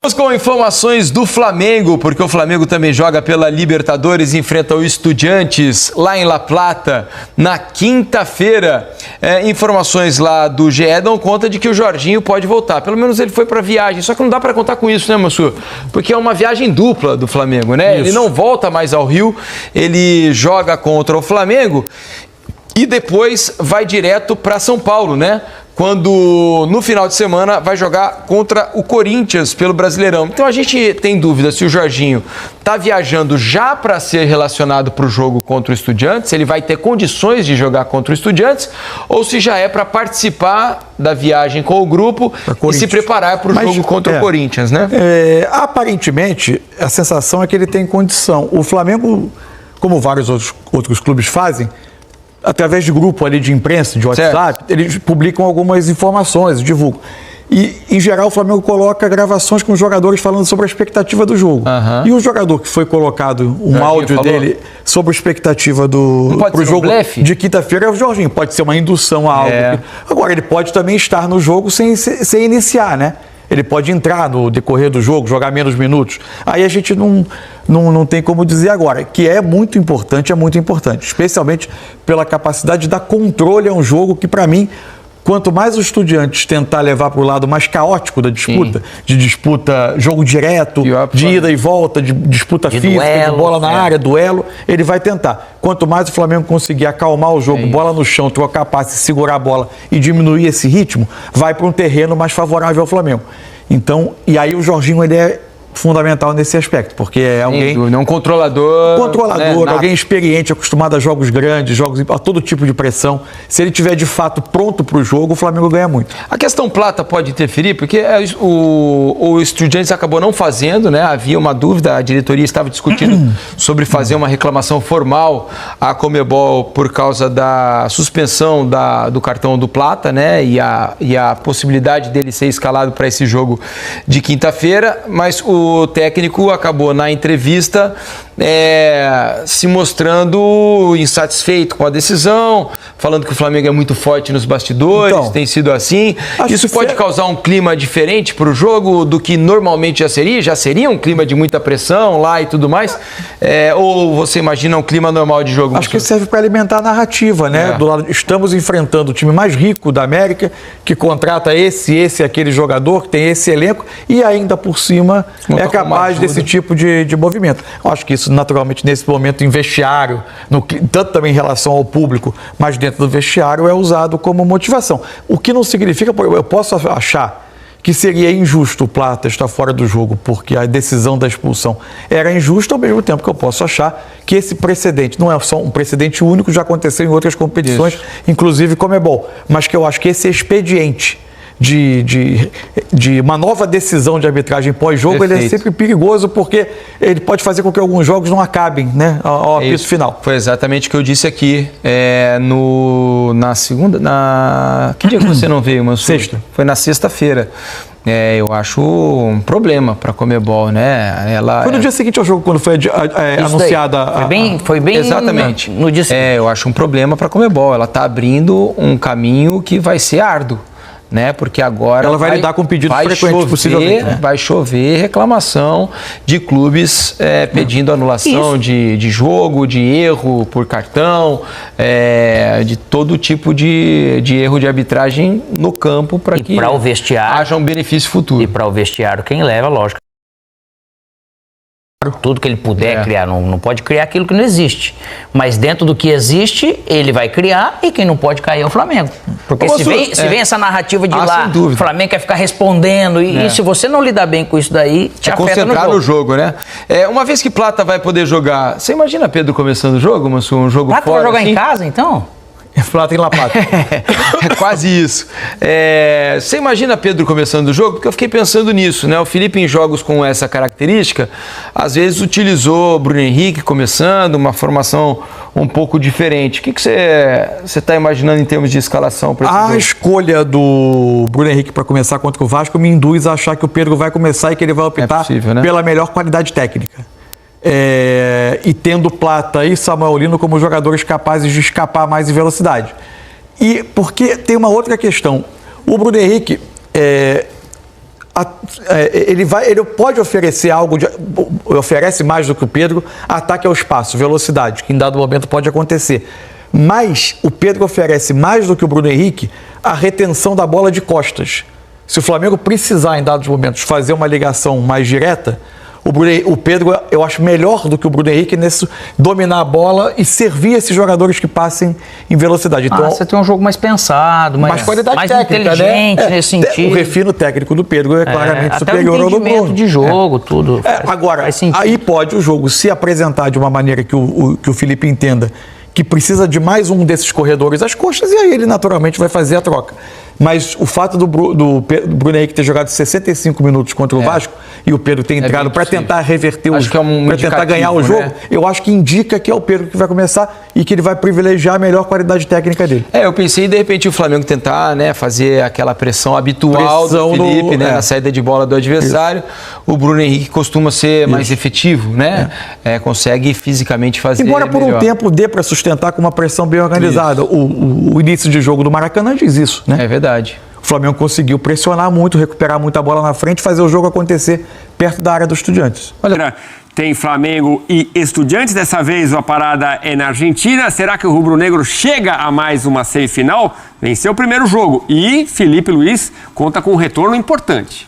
Vamos com informações do Flamengo, porque o Flamengo também joga pela Libertadores e enfrenta o Estudiantes lá em La Plata na quinta-feira. Informações lá do GE dão conta de que o Jorginho pode voltar. Pelo menos ele foi para viagem, só que não dá para contar com isso, né, Mansur? Porque é uma viagem dupla do Flamengo, né? Isso. Ele não volta mais ao Rio, ele joga contra o Flamengo e depois vai direto para São Paulo, né? Quando no final de semana vai jogar contra o Corinthians pelo Brasileirão. Então a gente tem dúvida se o Jorginho está viajando já para ser relacionado para o jogo contra o Estudiantes, se ele vai ter condições de jogar contra o Estudiantes, ou se já é para participar da viagem com o grupo e se preparar para o jogo contra o Corinthians, né? Aparentemente, a sensação é que ele tem condição. O Flamengo, como vários outros clubes fazem, através de grupo ali de imprensa, de WhatsApp, eles publicam algumas informações, divulgam. E, em geral, o Flamengo coloca gravações com os jogadores falando sobre a expectativa do jogo. E o jogador que foi colocado, áudio dele sobre a expectativa pro jogo de quinta-feira é o Jorginho. Pode ser uma indução a algo. Agora, ele pode também estar no jogo sem iniciar, né? Ele pode entrar no decorrer do jogo, jogar menos minutos. Aí a gente não tem como dizer agora, que é muito importante, especialmente pela capacidade de dar controle a um jogo que, para mim, quanto mais os Estudiantes tentar levar para o lado mais caótico da disputa, de disputa, jogo direto, de ida e volta, de disputa física, duelo, de bola na área, duelo, ele vai tentar. Quanto mais o Flamengo conseguir acalmar o jogo, bola no chão, trocar passe, segurar a bola e diminuir esse ritmo, vai para um terreno mais favorável ao Flamengo. Então, e aí o Jorginho, ele é fundamental nesse aspecto, porque é alguém... um controlador... Alguém experiente, acostumado a jogos grandes, a todo tipo de pressão. Se ele tiver de fato pronto para o jogo, o Flamengo ganha muito. A questão plata pode interferir, porque o Estudiantes acabou não fazendo, né? Havia uma dúvida, a diretoria estava discutindo sobre fazer uma reclamação formal à Conmebol por causa da suspensão do cartão do Plata, né? E a possibilidade dele ser escalado para esse jogo de quinta-feira, mas o técnico acabou na entrevista se mostrando insatisfeito com a decisão, falando que o Flamengo é muito forte nos bastidores, então, tem sido assim. Isso pode causar um clima diferente para o jogo do que normalmente já seria? Já seria um clima de muita pressão lá e tudo mais? Ou você imagina um clima normal de jogo? Acho que serve para alimentar a narrativa, né? Do lado, estamos enfrentando o time mais rico da América, que contrata esse, aquele jogador, que tem esse elenco, e ainda por cima é capaz desse tipo de movimento. Eu acho que isso, naturalmente, nesse momento, em vestiário, tanto também em relação ao público, mas dentro do vestiário, é usado como motivação. O que não significa, eu posso achar que seria injusto o Plata estar fora do jogo, porque a decisão da expulsão era injusta, ao mesmo tempo que eu posso achar que esse precedente, não é só um precedente único, já aconteceu em outras competições, inclusive Conmebol, mas que eu acho que esse expediente de uma nova decisão de arbitragem pós-jogo, ele é sempre perigoso, porque ele pode fazer com que alguns jogos não acabem, né, ao apito final. Foi exatamente o que eu disse aqui na segunda... Que dia que você não veio, Mansur? Sexta. Foi na sexta-feira. Eu acho um problema para a Conmebol, né? Foi no dia seguinte ao jogo, quando foi anunciada Foi bem exatamente. No dia seguinte. Eu acho um problema para a Conmebol. Ela está abrindo um caminho que vai ser árduo, né? Porque agora ela vai lidar com pedidos frequentes, possivelmente, né? Vai chover reclamação de clubes pedindo anulação de jogo, de erro por cartão, de todo tipo de erro de arbitragem no campo para que haja um benefício futuro. E para o vestiário quem leva, lógico. Tudo que ele puder criar, não pode criar aquilo que não existe. Mas dentro do que existe, ele vai criar, e quem não pode cair é o Flamengo. Porque se vem essa narrativa de lá, o Flamengo quer ficar respondendo, e se você não lidar bem com isso daí, te afeta no jogo, né? Uma vez que Plata vai poder jogar, você imagina Pedro começando o jogo, mas um jogo Plata fora? Vai jogar em casa, então? Plata em La Plata. É quase isso. Você imagina Pedro começando o jogo? Porque eu fiquei pensando nisso, né? O Felipe, em jogos com essa característica, às vezes utilizou Bruno Henrique começando, uma formação um pouco diferente. O que você está imaginando em termos de escalação para esse jogo? A escolha do Bruno Henrique para começar contra o Vasco me induz a achar que o Pedro vai começar e que ele vai optar pela melhor qualidade técnica. E tendo Plata e Samuel Lino como jogadores capazes de escapar mais em velocidade. E porque tem uma outra questão. O Bruno Henrique, ele pode oferecer oferece mais do que o Pedro, ataque ao espaço, velocidade, que em dado momento pode acontecer. Mas o Pedro oferece mais do que o Bruno Henrique a retenção da bola de costas. Se o Flamengo precisar, em dados momentos, fazer uma ligação mais direta, o Pedro, eu acho melhor do que o Bruno Henrique nesse dominar a bola e servir esses jogadores que passem em velocidade. Então, você tem um jogo mais pensado, mais qualidade mais técnica, inteligente, né? nesse sentido. O refino técnico do Pedro é claramente superior ao do Bruno. Até o entendimento de jogo, tudo. Agora, aí pode o jogo se apresentar de uma maneira que o Felipe entenda que precisa de mais um desses corredores às costas, e aí ele naturalmente vai fazer a troca. Mas o fato do Bruno Henrique ter jogado 65 minutos contra o Vasco e o Pedro ter entrado para tentar reverter o jogo, para tentar ganhar o jogo, eu acho que indica que é o Pedro que vai começar e que ele vai privilegiar a melhor qualidade técnica dele. Eu pensei em, de repente, o Flamengo tentar, né, fazer aquela pressão habitual do Felipe, na saída de bola do adversário. Isso. O Bruno Henrique costuma ser mais efetivo, né? Consegue fisicamente fazer embora por um tempo dê para sustentar com uma pressão bem organizada. O início de jogo do Maracanã diz isso, né? É verdade. O Flamengo conseguiu pressionar muito, recuperar muita bola na frente, fazer o jogo acontecer perto da área dos Estudiantes. Olha, tem Flamengo e Estudiantes, dessa vez a parada é na Argentina. Será que o rubro-negro chega a mais uma semifinal? Venceu o primeiro jogo e Felipe Luiz conta com um retorno importante.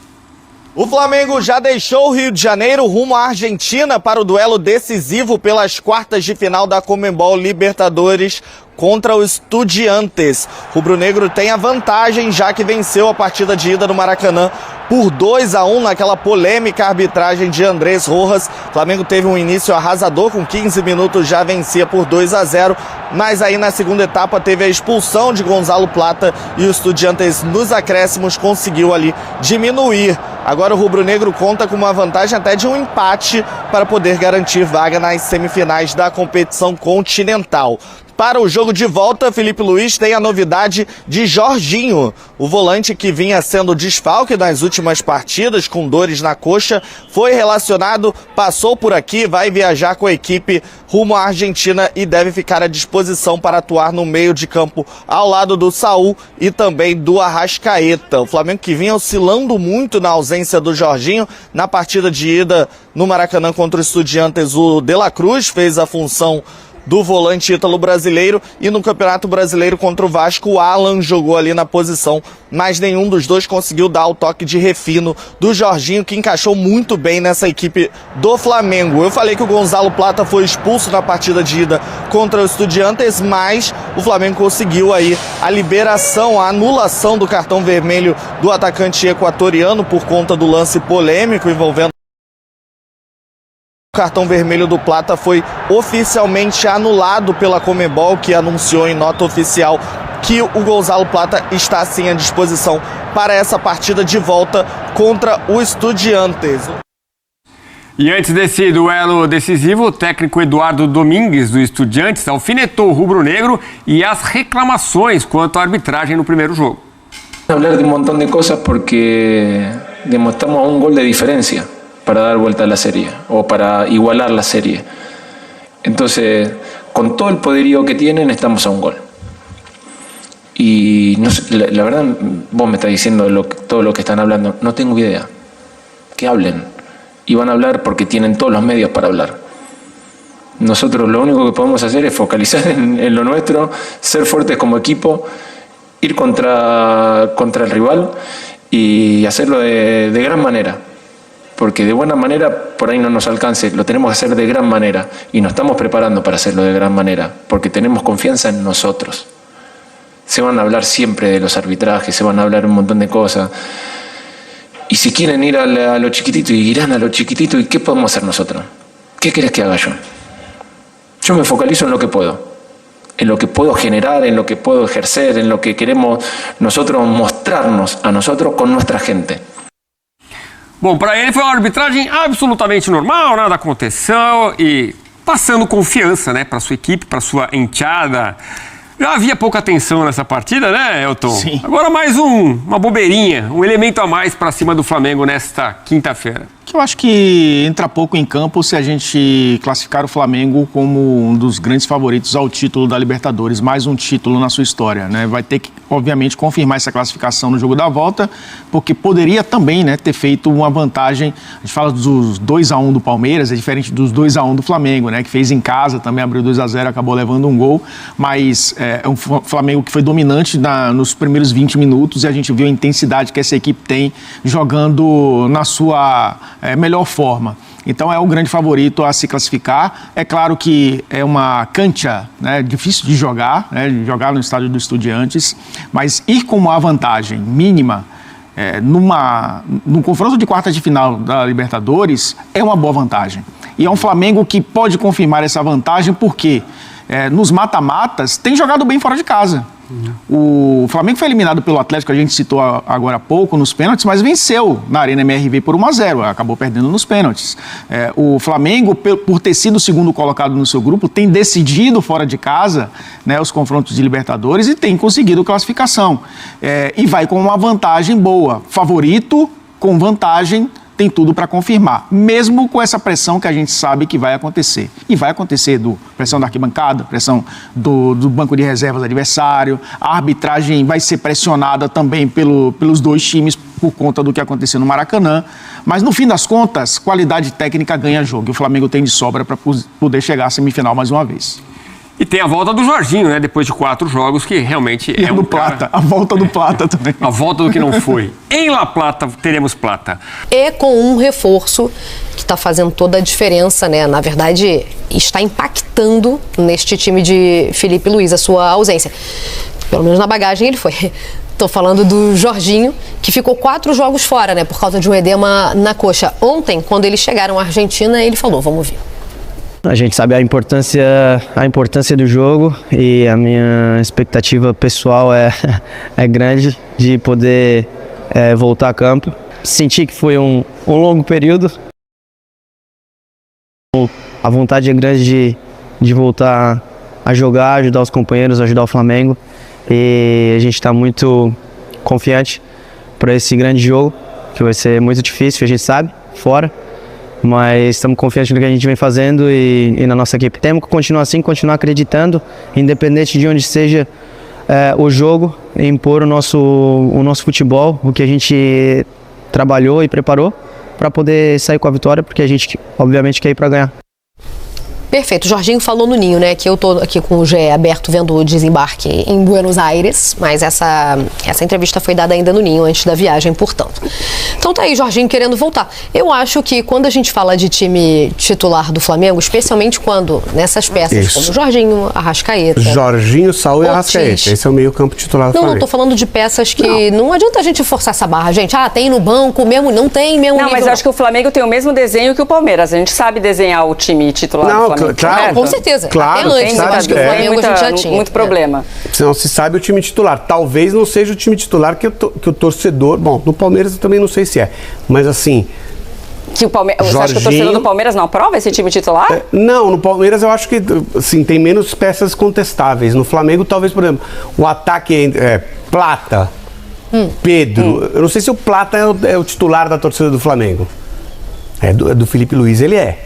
O Flamengo já deixou o Rio de Janeiro rumo à Argentina para o duelo decisivo pelas quartas de final da Conmebol Libertadores contra o Estudiantes. Rubro-negro tem a vantagem, já que venceu a partida de ida no Maracanã por 2-1 naquela polêmica arbitragem de Andrés Rojas. O Flamengo teve um início arrasador, com 15 minutos já vencia por 2-0, mas aí na segunda etapa teve a expulsão de Gonzalo Plata e o Estudiantes nos acréscimos conseguiu ali diminuir. Agora o rubro-negro conta com uma vantagem até de um empate para poder garantir vaga nas semifinais da competição continental. Para o jogo de volta, Felipe Luiz tem a novidade de Jorginho. O volante que vinha sendo desfalque nas últimas partidas, com dores na coxa, foi relacionado, passou por aqui, vai viajar com a equipe rumo à Argentina e deve ficar à disposição para atuar no meio de campo ao lado do Saúl e também do Arrascaeta. O Flamengo que vinha oscilando muito na ausência do Jorginho. Na partida de ida no Maracanã contra o Estudiantes, o De La Cruz fez a função do volante ítalo-brasileiro, e no Campeonato Brasileiro contra o Vasco, o Alan jogou ali na posição, mas nenhum dos dois conseguiu dar o toque de refino do Jorginho, que encaixou muito bem nessa equipe do Flamengo. Eu falei que o Gonzalo Plata foi expulso na partida de ida contra o Estudiantes, mas o Flamengo conseguiu aí a liberação, a anulação do cartão vermelho do atacante equatoriano por conta do lance polêmico envolvendo o cartão vermelho do Plata. Foi oficialmente anulado pela Conmebol, que anunciou em nota oficial que o Gonzalo Plata está sim à disposição para essa partida de volta contra o Estudiantes. E antes desse duelo decisivo, o técnico Eduardo Domingues, do Estudiantes, alfinetou o rubro-negro e as reclamações quanto à arbitragem no primeiro jogo. Hablar de un montón de cosas porque demostramos a un gol de diferencia para dar vuelta a la serie o para igualar la serie. Entonces, con todo el poderío que tienen, estamos a un gol. Y no sé, la verdad, vos me estás diciendo todo lo que están hablando, no tengo idea. Que hablen. Y van a hablar porque tienen todos los medios para hablar. Nosotros lo único que podemos hacer es focalizar en lo nuestro, ser fuertes como equipo, ir contra el rival y hacerlo de gran manera. Porque de buena manera por ahí no nos alcance, lo tenemos que hacer de gran manera y nos estamos preparando para hacerlo de gran manera, porque tenemos confianza en nosotros. Se van a hablar siempre de los arbitrajes, se van a hablar un montón de cosas. Y si quieren ir a lo chiquitito, irán a lo chiquitito. ¿Y qué podemos hacer nosotros? ¿Qué querés que haga yo? Yo me focalizo en lo que puedo. En lo que puedo generar, en lo que puedo ejercer, en lo que queremos nosotros mostrarnos a nosotros con nuestra gente. Bom, para ele foi uma arbitragem absolutamente normal, nada aconteceu e passando confiança, né, para sua equipe, para sua enteada. Já havia pouca atenção nessa partida, né, Elton? Sim. Agora mais uma bobeirinha, um elemento a mais para cima do Flamengo nesta quinta-feira. Que eu acho que entra pouco em campo se a gente classificar o Flamengo como um dos grandes favoritos ao título da Libertadores, mais um título na sua história, né? Vai ter que, obviamente, confirmar essa classificação no jogo da volta, porque poderia também, né, ter feito uma vantagem. A gente fala dos 2-1 do Palmeiras, é diferente dos 2-1 do Flamengo, né, que fez em casa, também abriu 2-0, acabou levando um gol, mas é um Flamengo que foi dominante nos primeiros 20 minutos e a gente viu a intensidade que essa equipe tem jogando na sua melhor forma. Então é o grande favorito a se classificar. É claro que é uma cancha, né, difícil de jogar, né, jogar no estádio do Estudiantes, mas ir com uma vantagem mínima num confronto de quarta de final da Libertadores é uma boa vantagem. E é um Flamengo que pode confirmar essa vantagem porque nos mata-matas tem jogado bem fora de casa. O Flamengo foi eliminado pelo Atlético, a gente citou agora há pouco, nos pênaltis, mas venceu na Arena MRV por 1-0, acabou perdendo nos pênaltis. O Flamengo, por ter sido o segundo colocado no seu grupo, tem decidido fora de casa, né, os confrontos de Libertadores e tem conseguido classificação. E vai com uma vantagem boa. Favorito com vantagem, tem tudo para confirmar, mesmo com essa pressão que a gente sabe que vai acontecer. E vai acontecer pressão da arquibancada, pressão do banco de reservas adversário, a arbitragem vai ser pressionada também pelos dois times por conta do que aconteceu no Maracanã, mas no fim das contas, qualidade técnica ganha jogo e o Flamengo tem de sobra para poder chegar à semifinal mais uma vez. E tem a volta do Jorginho, né? Depois de 4 jogos, que realmente é um Plata, a volta do Plata também. A volta do que não foi. Em La Plata, teremos Plata. É com um reforço que está fazendo toda a diferença, né? Na verdade, está impactando neste time de Felipe Luiz a sua ausência. Pelo menos na bagagem ele foi. Estou falando do Jorginho, que ficou 4 jogos fora, né? Por causa de um edema na coxa. Ontem, quando eles chegaram à Argentina, ele falou, vamos ver. A gente sabe a importância do jogo e a minha expectativa pessoal é grande de poder voltar a campo. Senti que foi um longo período. A vontade é grande de voltar a jogar, ajudar os companheiros, ajudar o Flamengo. E a gente está muito confiante para esse grande jogo, que vai ser muito difícil, a gente sabe, fora. Mas estamos confiantes no que a gente vem fazendo e na nossa equipe. Temos que continuar assim, continuar acreditando, independente de onde seja o jogo, impor o nosso futebol, o que a gente trabalhou e preparou para poder sair com a vitória, porque a gente obviamente quer ir para ganhar. Perfeito. O Jorginho falou no Ninho, né? Que eu tô aqui com o GE aberto vendo o desembarque em Buenos Aires, mas essa entrevista foi dada ainda no Ninho, antes da viagem, portanto. Então tá aí, Jorginho querendo voltar. Eu acho que quando a gente fala de time titular do Flamengo, especialmente quando nessas peças como Jorginho, Arrascaeta... Jorginho, Saúl e Arrascaeta. Esse é o meio campo titular do Flamengo. Não, tô falando de peças que... Não adianta a gente forçar essa barra, gente. Tem no banco, mesmo não tem, mesmo... Não, mas eu acho que o Flamengo tem o mesmo desenho que o Palmeiras. A gente sabe desenhar o time titular do Flamengo. Claro, com certeza. Claro, até antes, eu acho que o Flamengo a gente já tinha. Muito problema. Não se sabe o time titular. Talvez não seja o time titular que o torcedor... Bom, no Palmeiras eu também não sei se é. Mas assim... Você acha que o torcedor do Palmeiras não aprova esse time titular? Não, no Palmeiras eu acho que assim, tem menos peças contestáveis. No Flamengo, talvez, por exemplo, o ataque Plata, Pedro. Eu não sei se o Plata é o titular da torcida do Flamengo. É do Felipe Luiz, ele é.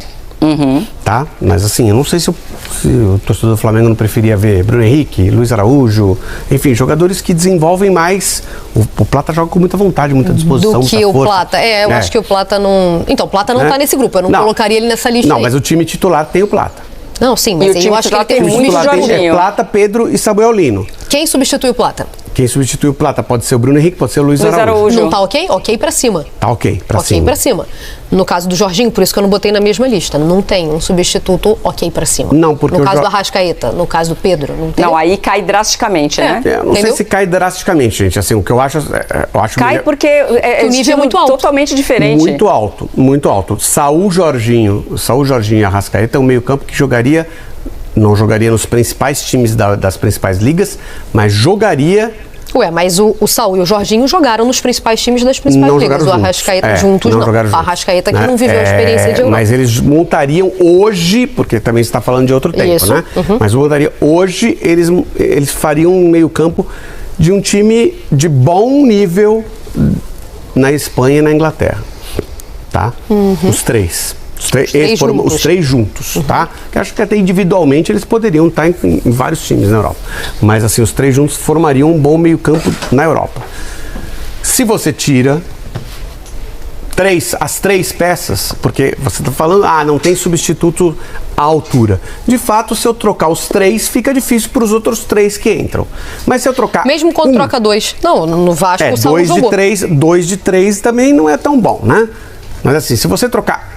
Tá? Mas assim, eu não sei se o torcedor do Flamengo não preferia ver Bruno Henrique, Luiz Araújo, enfim, jogadores que desenvolvem mais. O Plata joga com muita vontade, muita disposição, do que muita o força. Plata. Eu acho que o Plata não... Então, o Plata não tá nesse grupo, eu não colocaria ele nessa lista. Não, mas o time titular tem o Plata. Não, sim, mas eu acho que ele tem muito Jorginho. Plata, Pedro e Samuel Lino. Quem substitui o Plata? Quem substitui o Plata pode ser o Bruno Henrique, pode ser o Luiz Araújo. Não tá ok? Ok pra cima. Tá ok pra cima. Ok pra cima. No caso do Jorginho, por isso que eu não botei na mesma lista. Não tem um substituto ok pra cima. Não, porque no caso do Arrascaeta, no caso do Pedro, não tem. Não, aí cai drasticamente, né? Não sei se cai drasticamente, gente. Assim, o que eu acho cai porque o nível é muito alto. Totalmente diferente. Muito alto, muito alto. Saúl, Jorginho e Arrascaeta é um meio-campo que jogaria, não jogaria nos principais times das principais ligas, mas jogaria. Ué, mas o Saúl e o Jorginho jogaram nos principais times das principais ligas. O Arrascaeta juntos não. O Arrascaeta que não viveu a experiência de Europa. Mas eles montariam hoje, porque também você está falando de outro tempo, né? Mas montaria hoje, eles fariam um meio campo de um time de bom nível na Espanha e na Inglaterra. tá? Os três. Os três juntos, tá? Eu acho que até individualmente eles poderiam estar em vários times na Europa. Mas assim, os três juntos formariam um bom meio-campo na Europa. Se você tira as três peças, porque você está falando, não tem substituto à altura. De fato, se eu trocar os três, fica difícil para os outros três que entram. Mas se eu trocar... Mesmo quando troca dois. Não, no Vasco o Saulo jogou. 2 de 3 também não é tão bom, né? Mas assim, se você trocar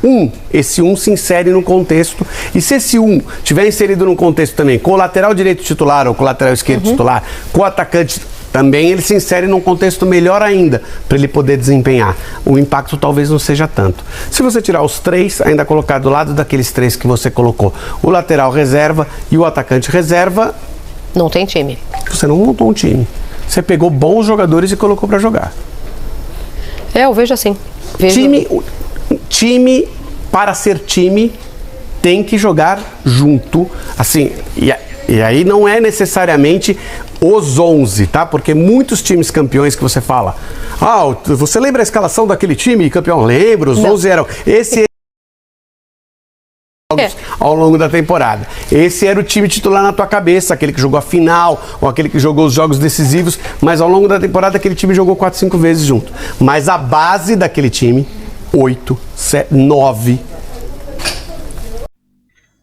esse se insere no contexto. E se esse tiver inserido no contexto também com o lateral direito titular ou com o lateral esquerdo titular, com o atacante também, ele se insere num contexto melhor ainda para ele poder desempenhar. O impacto talvez não seja tanto. Se você tirar os três, ainda colocar do lado daqueles três que você colocou, o lateral reserva e o atacante reserva... Não tem time. Você não montou um time. Você pegou bons jogadores e colocou para jogar. Eu vejo assim. Time, para ser time, tem que jogar junto, assim, e aí não é necessariamente os 11, tá? Porque muitos times campeões que você fala, você lembra a escalação daquele time campeão? Lembro, os 11 eram, ao longo da temporada. Esse era o time titular na tua cabeça, aquele que jogou a final, ou aquele que jogou os jogos decisivos, mas ao longo da temporada aquele time jogou 4, 5 vezes junto. Mas a base daquele time, 8, 9.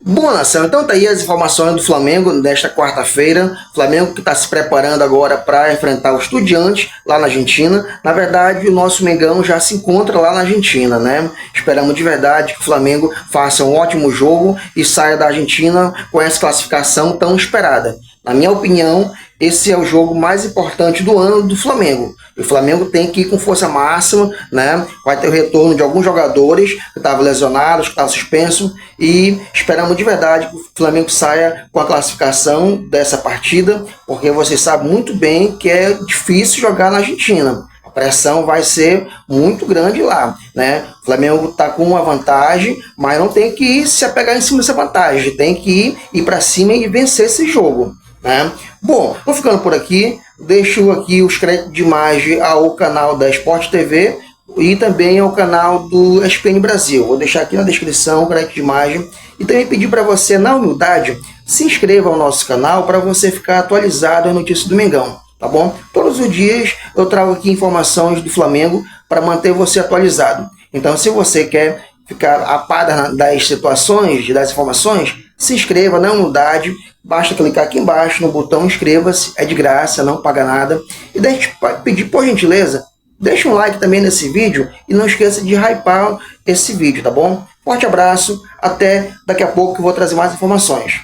Bom, nação, então tá aí as informações do Flamengo desta quarta-feira. Flamengo que está se preparando agora para enfrentar o Estudiantes lá na Argentina. Na verdade, o nosso Mengão já se encontra lá na Argentina, né? Esperamos de verdade que o Flamengo faça um ótimo jogo e saia da Argentina com essa classificação tão esperada. Na minha opinião, esse é o jogo mais importante do ano do Flamengo. O Flamengo tem que ir com força máxima, né? Vai ter o retorno de alguns jogadores que estavam lesionados, que estavam suspensos, e esperamos de verdade que o Flamengo saia com a classificação dessa partida, porque você sabe muito bem que é difícil jogar na Argentina. A pressão vai ser muito grande lá, né? O Flamengo está com uma vantagem, mas não tem que se apegar em cima dessa vantagem, tem que ir para cima e vencer esse jogo, né? Bom, vou ficando por aqui, deixo aqui os créditos de imagem ao canal da Sport TV e também ao canal do ESPN Brasil. Vou deixar aqui na descrição o crédito de imagem e também pedir para você, na humildade, se inscreva ao nosso canal para você ficar atualizado as notícias do Mengão, tá bom? Todos os dias eu trago aqui informações do Flamengo para manter você atualizado. Então, se você quer ficar a par das situações, das informações, se inscreva na humildade. Basta clicar aqui embaixo no botão inscreva-se, é de graça, não paga nada. E deixa pedir, por gentileza, deixa um like também nesse vídeo e não esqueça de hypar esse vídeo, tá bom? Forte abraço, até daqui a pouco que eu vou trazer mais informações.